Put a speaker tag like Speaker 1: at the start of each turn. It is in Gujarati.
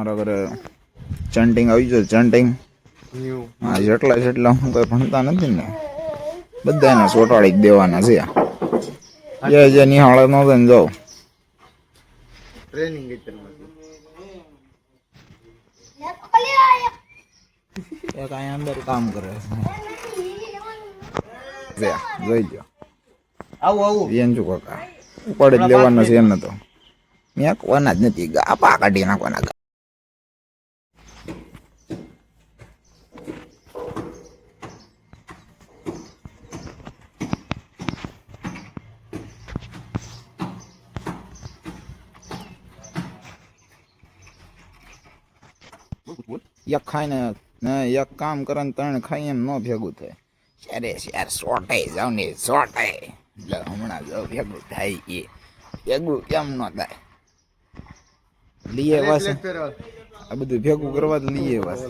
Speaker 1: મારા ઘરે ચેન્ટિંગ આવી જાય ચેન્ટિંગ હા જેટલા હું કઈ ભણતા નથી ને બધા એને ચોંટાડી જ દેવાના છે જે નિહાળે ન થાય ને જાઓ
Speaker 2: ટ્રેનિંગ
Speaker 1: એક અહીંયા અંદર કામ કરે છે જોઈ ગયો વેંજુ કાકા ઉપાડી જ લેવાના છે એને તો મેકવાના જ નથી ગાપા કાઢી નાખવાના એક ખાઈને ને એક કામ કરે ને ત્રણ ખાઈ એમ ન ભેગું થાય ત્યારે યાર સોટાઈ જાવ ને સોટાઈ એટલે હમણાં જો ભેગું થાય એ ભેગું કેમ ન થાય લઈએ વાસ આ બધું ભેગું કરવા જ લઈએ વાસ